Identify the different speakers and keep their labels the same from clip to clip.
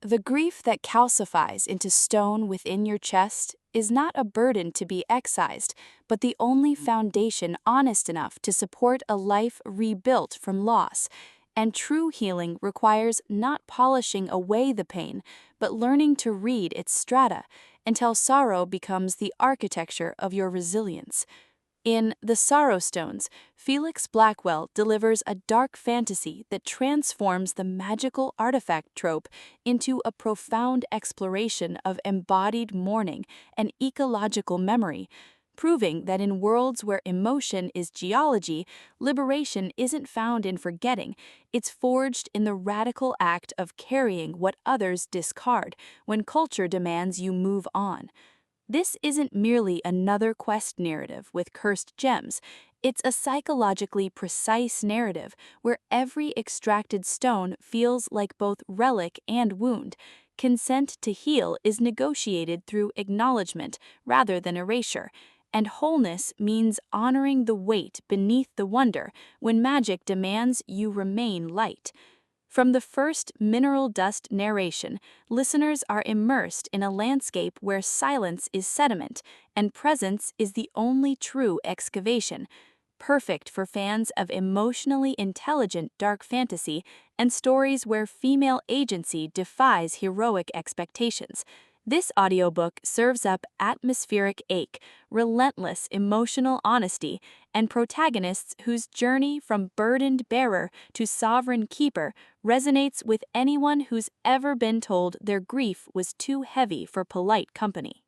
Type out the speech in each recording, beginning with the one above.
Speaker 1: The grief that calcifies into stone within your chest is not a burden to be excised, but the only foundation honest enough to support a life rebuilt from loss. And true healing requires not polishing away the pain, but learning to read its strata until sorrow becomes the architecture of your resilience. In The Sorrowstones, Felix Blackwell delivers a dark fantasy that transforms the magical artifact trope into a profound exploration of embodied mourning and ecological memory, proving that in worlds where emotion is geology, liberation isn't found in forgetting, it's forged in the radical act of carrying what others discard when culture demands you move on. This isn't merely another quest narrative with cursed gems, it's a psychologically precise narrative where every extracted stone feels like both relic and wound. Consent to heal is negotiated through acknowledgement rather than erasure, and wholeness means honoring the weight beneath the wonder when magic demands you remain light. From the first mineral dust narration, listeners are immersed in a landscape where silence is sediment and presence is the only true excavation, perfect for fans of emotionally intelligent dark fantasy and stories where female agency defies heroic expectations. This audiobook serves up atmospheric ache, relentless emotional honesty, and protagonists whose journey from burdened bearer to sovereign keeper resonates with anyone who's ever been told their grief was too heavy for polite company.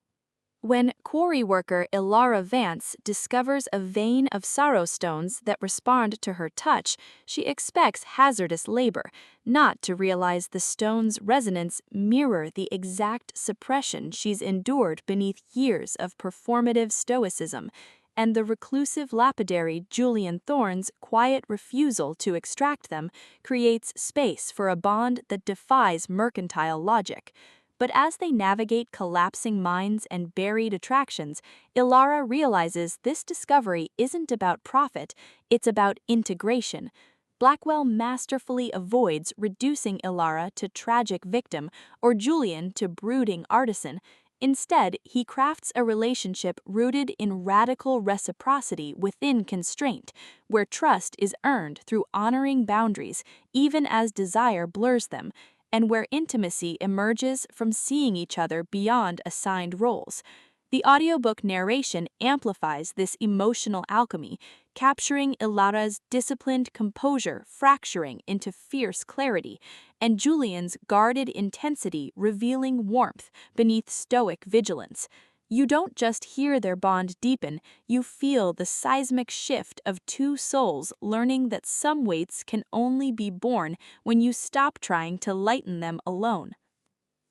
Speaker 1: When quarry worker Ilara Vance discovers a vein of sorrowstones that respond to her touch, she expects hazardous labor, not to realize the stone's resonance mirror the exact suppression she's endured beneath years of performative stoicism, and the reclusive lapidary Julian Thorne's quiet refusal to extract them creates space for a bond that defies mercantile logic. But as they navigate collapsing mines and buried attractions, Ilara realizes this discovery isn't about profit, it's about integration. Blackwell masterfully avoids reducing Ilara to tragic victim or Julian to brooding artisan. Instead, he crafts a relationship rooted in radical reciprocity within constraint, where trust is earned through honoring boundaries, even as desire blurs them, and where intimacy emerges from seeing each other beyond assigned roles. The audiobook narration amplifies this emotional alchemy, capturing Ilara's disciplined composure fracturing into fierce clarity, and Julian's guarded intensity revealing warmth beneath stoic vigilance. You don't just hear their bond deepen, you feel the seismic shift of two souls learning that some weights can only be borne when you stop trying to lighten them alone.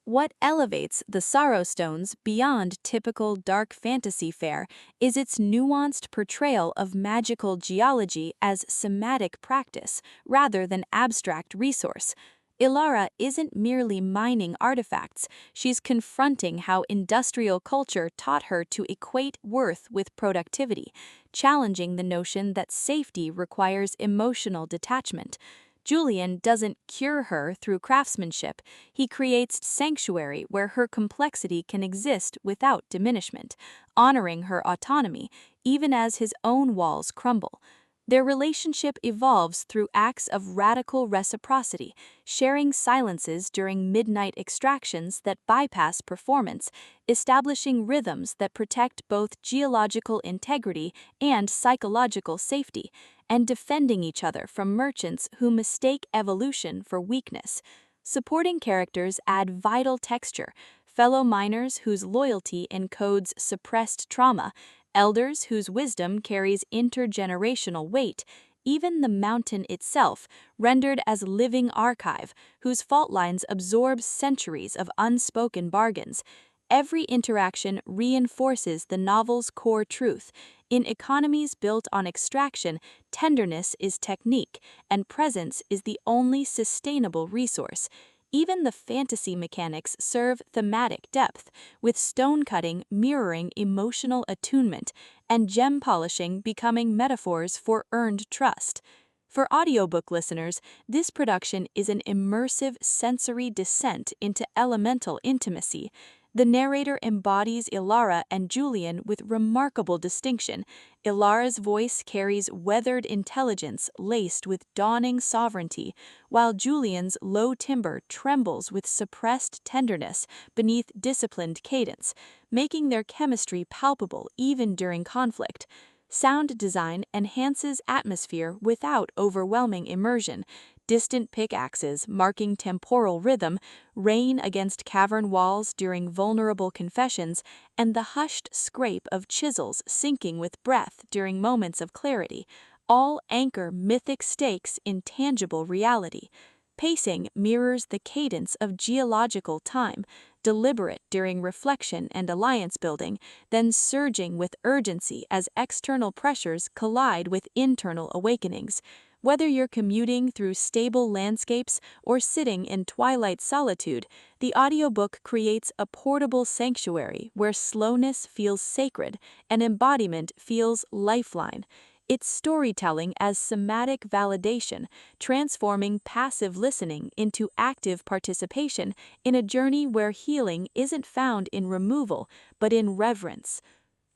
Speaker 1: What elevates the Sorrowstones beyond typical dark fantasy fare is its nuanced portrayal of magical geology as somatic practice rather than abstract resource. Ilara isn't merely mining artifacts, she's confronting how industrial culture taught her to equate worth with productivity, challenging the notion that safety requires emotional detachment. Julian doesn't cure her through craftsmanship, he creates sanctuary where her complexity can exist without diminishment, honoring her autonomy, even as his own walls crumble. Their relationship evolves through acts of radical reciprocity, sharing silences during midnight extractions that bypass performance, establishing rhythms that protect both geological integrity and psychological safety, and defending each other from merchants who mistake evolution for weakness. Supporting characters add vital texture, fellow miners whose loyalty encodes suppressed trauma, elders whose wisdom carries intergenerational weight, even the mountain itself, rendered as living archive, whose fault lines absorb centuries of unspoken bargains. Every interaction reinforces the novel's core truth. In economies built on extraction, tenderness is technique, and presence is the only sustainable resource. Even the fantasy mechanics serve thematic depth, with stone cutting mirroring emotional attunement and gem polishing becoming metaphors for earned trust. For audiobook listeners, this production is an immersive sensory descent into elemental intimacy. The narrator embodies Ilara and Julian with remarkable distinction. Ilara's voice carries weathered intelligence laced with dawning sovereignty, while Julian's low timbre trembles with suppressed tenderness beneath disciplined cadence, making their chemistry palpable even during conflict. Sound design enhances atmosphere without overwhelming immersion. Distant pickaxes marking temporal rhythm, rain against cavern walls during vulnerable confessions, and the hushed scrape of chisels sinking with breath during moments of clarity, all anchor mythic stakes in tangible reality. Pacing mirrors the cadence of geological time, deliberate during reflection and alliance building, then surging with urgency as external pressures collide with internal awakenings. Whether you're commuting through stable landscapes or sitting in twilight solitude, the audiobook creates a portable sanctuary where slowness feels sacred and embodiment feels lifeline. It's storytelling as somatic validation, transforming passive listening into active participation in a journey where healing isn't found in removal, but in reverence.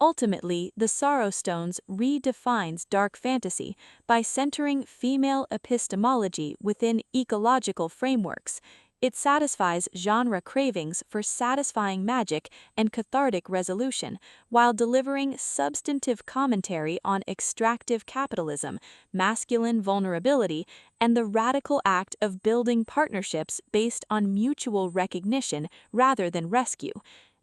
Speaker 1: Ultimately, the Sorrowstones redefines dark fantasy by centering female epistemology within ecological frameworks. It satisfies genre cravings for satisfying magic and cathartic resolution, while delivering substantive commentary on extractive capitalism, masculine vulnerability, and the radical act of building partnerships based on mutual recognition rather than rescue.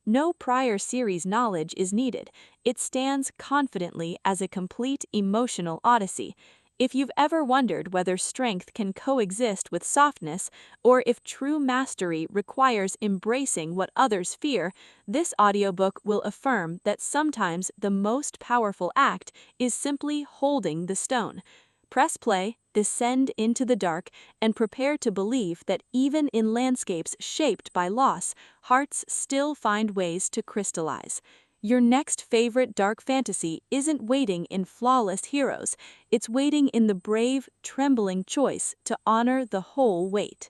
Speaker 1: No prior series knowledge is needed. It stands confidently as a complete emotional odyssey. If you've ever wondered whether strength can coexist with softness, or if true mastery requires embracing what others fear, this audiobook will affirm that sometimes the most powerful act is simply holding the stone. Press play, descend into the dark, and prepare to believe that even in landscapes shaped by loss, hearts still find ways to crystallize. Your next favorite dark fantasy isn't waiting in flawless heroes, it's waiting in the brave, trembling choice to honor the whole weight.